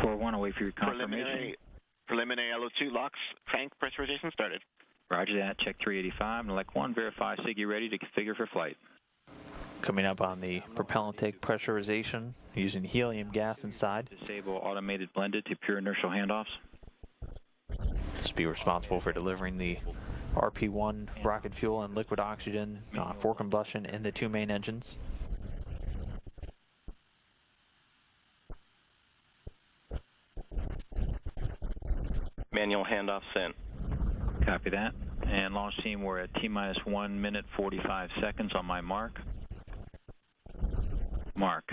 Core 1, await for your confirmation. Preliminary LO2 locks, tank pressurization started. Roger that, check 385, and elect 1, verify SIGI ready to configure for flight. Coming up on the propellant tank pressurization, using helium gas inside. Disable automated blended to pure inertial handoffs. This will be responsible for delivering the RP1 rocket fuel and liquid oxygen for combustion in the two main engines. Manual handoff sent. Copy that. And launch team, we're at T-minus 1 minute 45 seconds on my mark. Mark.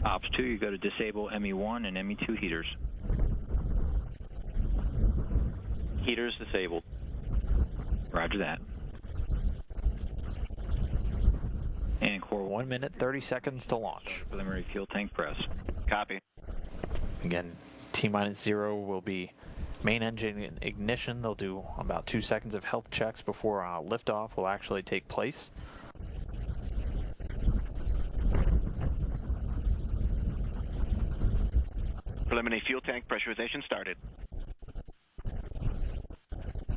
Ops 2, you go to disable ME1 and ME2 heaters. Heaters disabled. Roger that. And core 1 minute 30 seconds to launch. Preliminary fuel tank press. Copy. Again, T-minus 0 will be main engine ignition. They'll do about 2 seconds of health checks before liftoff will actually take place. Preliminary fuel tank pressurization started.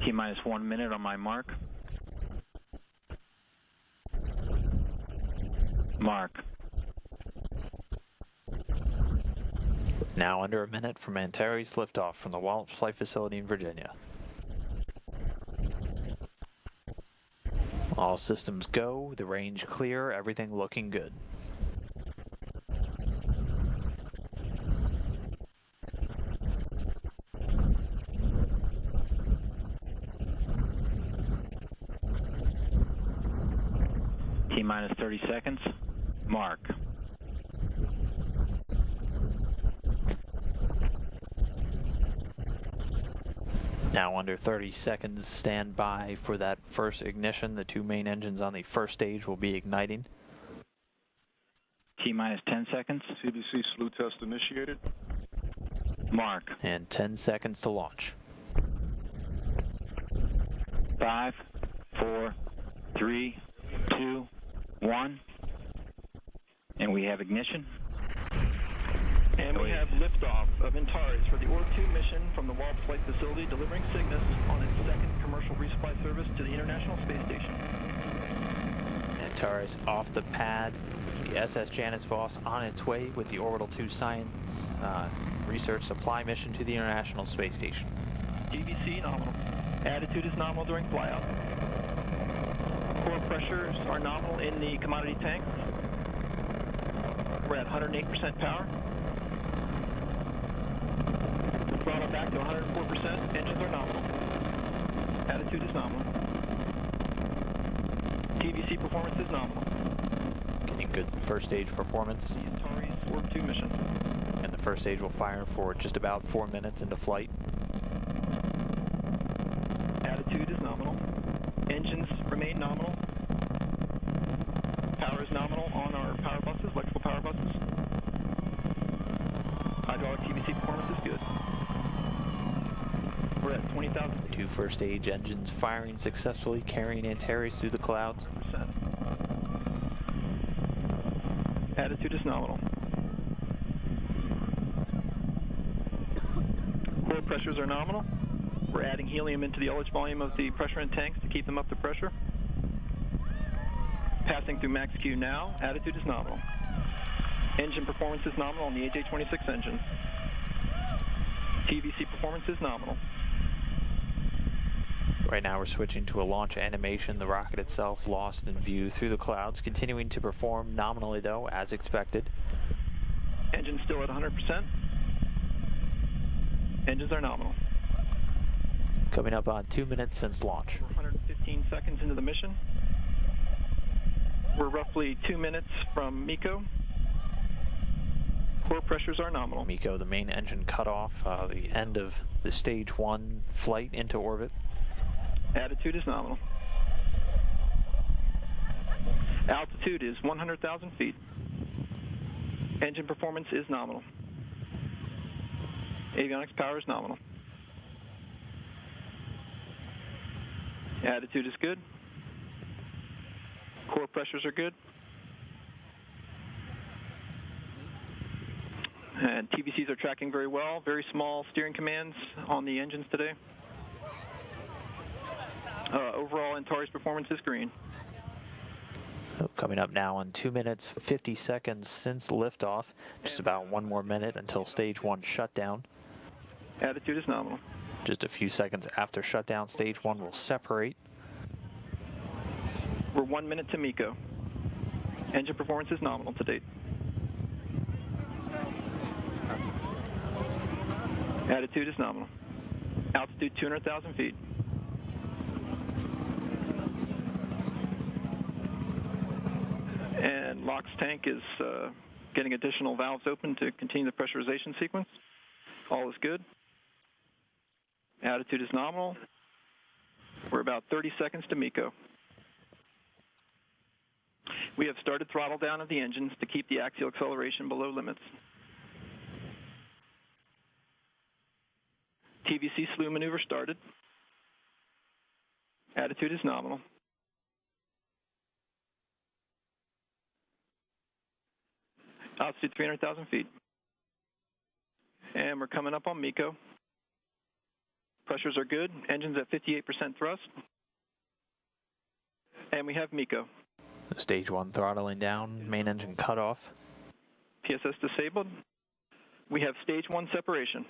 T-minus 1 minute on my mark. Mark. Now under a minute from Antares liftoff from the Wallops Flight Facility in Virginia. All systems go, the range clear, everything looking good. T-minus 30 seconds. Mark. Now under 30 seconds, stand by for that first ignition. The two main engines on the first stage will be igniting. T-minus 10 seconds. CBC slew test initiated. Mark. And 10 seconds to launch. 5, 4, 3, 2, 1. And we have ignition. And we have liftoff of Antares for the Orb-2 mission from the Wallops Flight Facility, delivering Cygnus on its second commercial resupply service to the International Space Station. Antares off the pad. The SS Janus Voss on its way with the Orbital 2 science research supply mission to the International Space Station. GVC nominal. Attitude is nominal during flyout. Core pressures are nominal in the commodity tanks. We're at 108% power. Throttle back to 104%. Engines are nominal. Attitude is nominal. TVC performance is nominal. Getting good first stage performance. The Antares Orb-2 mission. And the first stage will fire for just about 4 minutes into flight. Attitude is nominal. Engines remain nominal. Power is nominal on our power buses, electrical power buses. Hydraulic TVC performance is good. We're at 20,000. Two first stage engines firing successfully, carrying Antares through the clouds. Attitude is nominal. Core pressures are nominal. We're adding helium into the ullage volume of the pressure in tanks to keep them up to pressure. Passing through max Q now. Attitude is nominal. Engine performance is nominal on the AJ26 engine. TVC performance is nominal. Right now we're switching to a launch animation. The rocket itself lost in view through the clouds, continuing to perform nominally though, as expected. Engine still at 100%. Engines are nominal. Coming up on 2 minutes since launch. We're 115 seconds into the mission. We're roughly 2 minutes from MECO. Core pressures are nominal. MECO, the main engine cut off, the end of the stage 1 flight into orbit. Attitude is nominal. Altitude is 100,000 feet. Engine performance is nominal. Avionics power is nominal. Attitude is good. Core pressures are good. And TVCs are tracking very well. Very small steering commands on the engines today. Overall, Antares performance is green. So coming up now in 2 minutes, 50 seconds since liftoff. Just about 1 more minute until stage 1 shutdown. Attitude is nominal. Just a few seconds after shutdown, stage 1 will separate. We're 1 minute to MECO. Engine performance is nominal to date. Attitude is nominal. Altitude 200,000 feet. And LOX tank is getting additional valves open to continue the pressurization sequence. All is good. Attitude is nominal. We're about 30 seconds to MECO. We have started throttle down of the engines to keep the axial acceleration below limits. TVC slew maneuver started. Attitude is nominal. Altitude 300,000 feet. And we're coming up on MECO. Pressures are good. Engines at 58% thrust. And we have MECO. Stage 1 throttling down, main engine cut off. PSS disabled. We have stage 1 separation.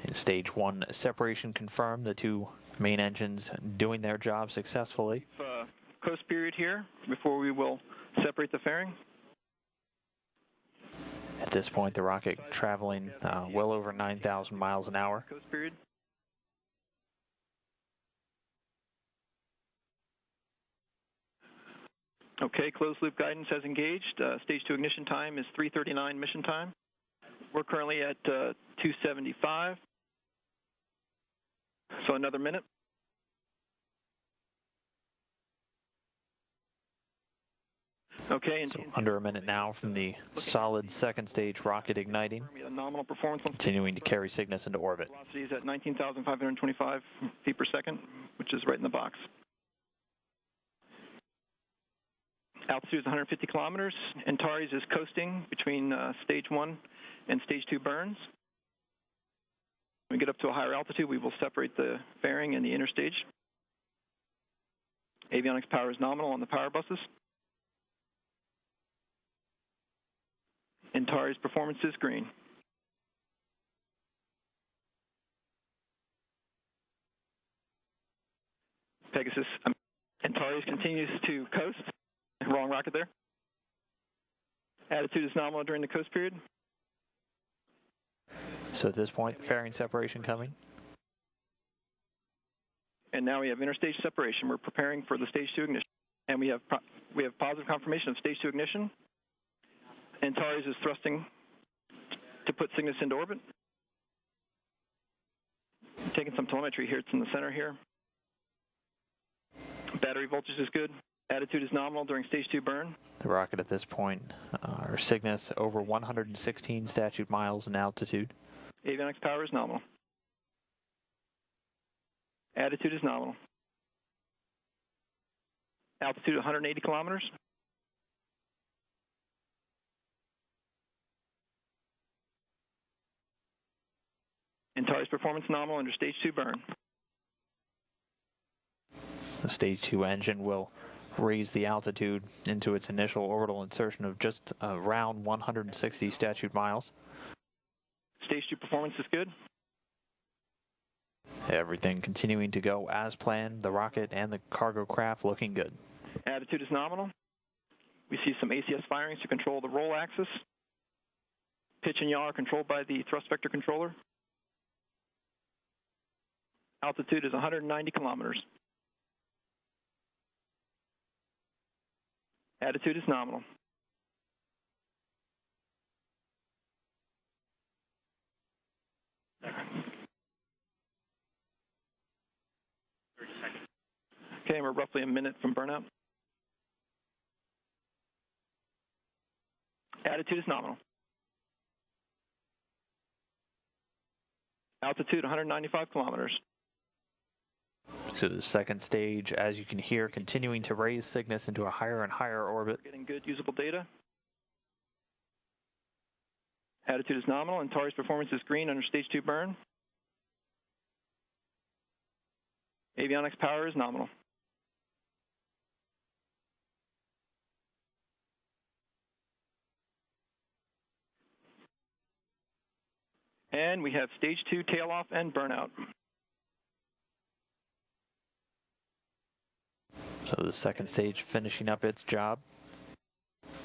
In stage 1 separation confirmed, the 2 main engines doing their job successfully. Coast period here before we will separate the fairing. At this point, the rocket traveling well over 9,000 miles an hour. Coast period. Okay, closed loop guidance has engaged. Stage 2 ignition time is 3:39 mission time. We're currently at 275. So another minute. Okay. So under a minute now from the solid second stage rocket igniting, nominal performance continuing to carry Cygnus into orbit. Velocity is at 19,525 feet per second, which is right in the box. Altitude is 150 kilometers. Antares is coasting between stage 1 and stage 2 burns. When we get up to a higher altitude, we will separate the fairing and the inner stage. Avionics power is nominal on the power buses. Antares performance is green. Antares continues to coast. Wrong rocket there. Attitude is nominal during the coast period. So at this point, fairing separation coming. And now we have interstage separation. We're preparing for the stage 2 ignition. And we have positive confirmation of stage 2 ignition. Antares is thrusting to put Cygnus into orbit. I'm taking some telemetry here. It's in the center here. Battery voltage is good. Attitude is nominal during stage 2 burn. The rocket at this point, or Cygnus, over 116 statute miles in altitude. Avionics power is nominal. Attitude is nominal. Altitude 180 kilometers. Antares performance nominal under stage 2 burn. The stage 2 engine will raise the altitude into its initial orbital insertion of just around 160 statute miles. Stage 2 performance is good. Everything continuing to go as planned, the rocket and the cargo craft looking good. Attitude is nominal. We see some ACS firings to control the roll axis. Pitch and yaw are controlled by the thrust vector controller. Altitude is 190 kilometers. Attitude is nominal. Okay, we're roughly a minute from burnout. Attitude is nominal. Altitude 195 kilometers. So the second stage, as you can hear, continuing to raise Cygnus into a higher and higher orbit. Getting good usable data. Attitude is nominal. Antares performance is green under stage 2 burn. Avionics power is nominal. And we have stage 2 tail off and burnout. So the second stage finishing up its job.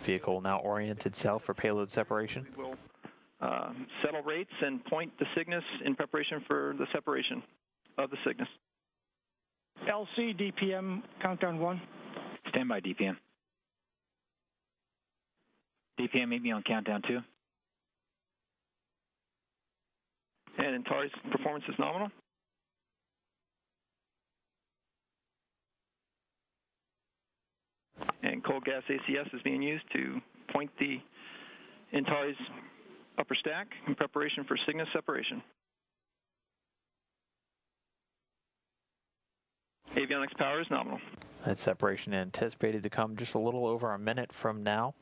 Vehicle will now orient itself for payload separation. We will settle rates and point the Cygnus in preparation for the separation of the Cygnus. LC DPM countdown 1. Stand by, DPM. DPM, meet me on countdown 2. And Antares performance is nominal. And cold gas ACS is being used to point the Antares upper stack in preparation for Cygnus separation. Avionics power is nominal. That separation anticipated to come just a little over a minute from now.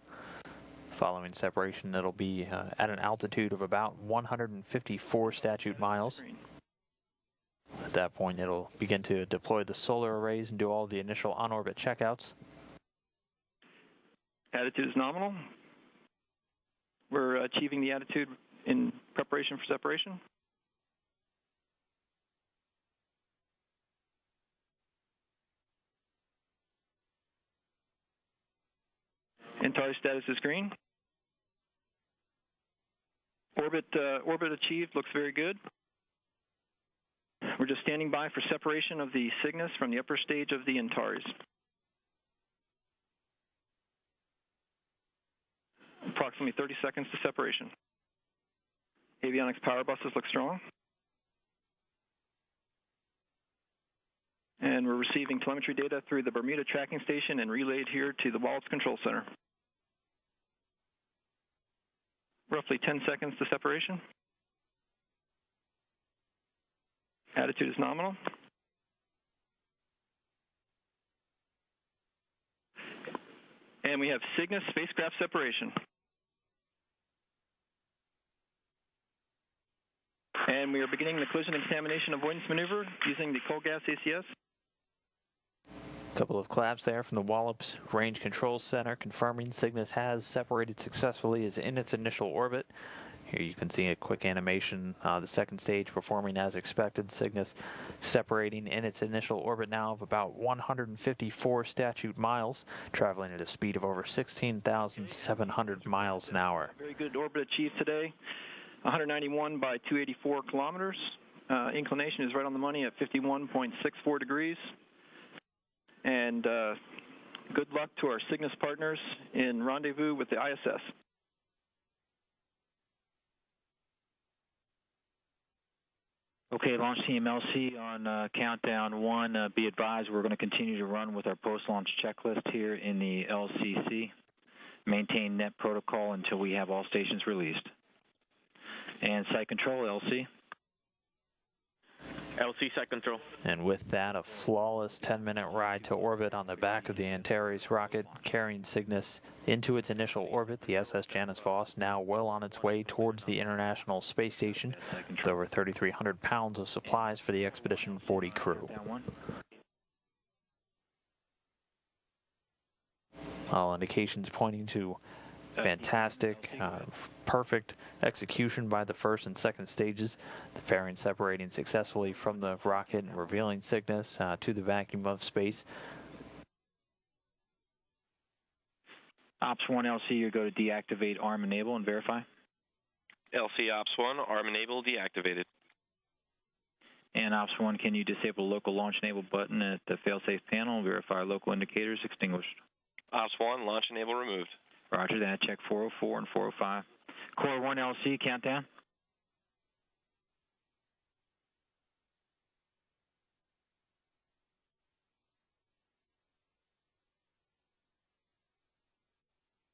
Following separation, it'll be at an altitude of about 154 statute miles. At that point, it'll begin to deploy the solar arrays and do all the initial on-orbit checkouts. Attitude is nominal. We're achieving the attitude in preparation for separation. Antares status is green. Orbit achieved, looks very good. We're just standing by for separation of the Cygnus from the upper stage of the Antares. Approximately 30 seconds to separation. Avionics power buses look strong. And we're receiving telemetry data through the Bermuda tracking station and relayed here to the Wallops Control Center. Roughly 10 seconds to separation. Attitude is nominal. And we have Cygnus spacecraft separation. And we are beginning the collision and contamination avoidance maneuver using the cold gas ACS. A couple of claps there from the Wallops Range Control Center confirming Cygnus has separated successfully, is in its initial orbit. Here you can see a quick animation, the second stage performing as expected. Cygnus separating in its initial orbit now of about 154 statute miles, traveling at a speed of over 16,700 miles an hour. Very good orbit achieved today, 191 by 284 kilometers. Inclination is right on the money at 51.64 degrees. And good luck to our Cygnus partners in rendezvous with the ISS. Okay, launch team LC on countdown 1. Be advised, we're going to continue to run with our post-launch checklist here in the LCC. Maintain net protocol until we have all stations released. And site control, LC. LC site control. And with that, a flawless 10-minute ride to orbit on the back of the Antares rocket, carrying Cygnus into its initial orbit. The SS Janus Voss now well on its way towards the International Space Station with over 3,300 pounds of supplies for the Expedition 40 crew. All indications pointing to fantastic, perfect execution by the first and second stages. The fairing separating successfully from the rocket and revealing Cygnus to the vacuum of space. Ops 1 LC, you go to deactivate arm enable and verify. LC Ops 1, arm enable deactivated. And Ops 1, can you disable local launch enable button at the failsafe panel and verify local indicators extinguished? Ops 1, launch enable removed. Roger that. Check 404 and 405. Core 1 LC, countdown.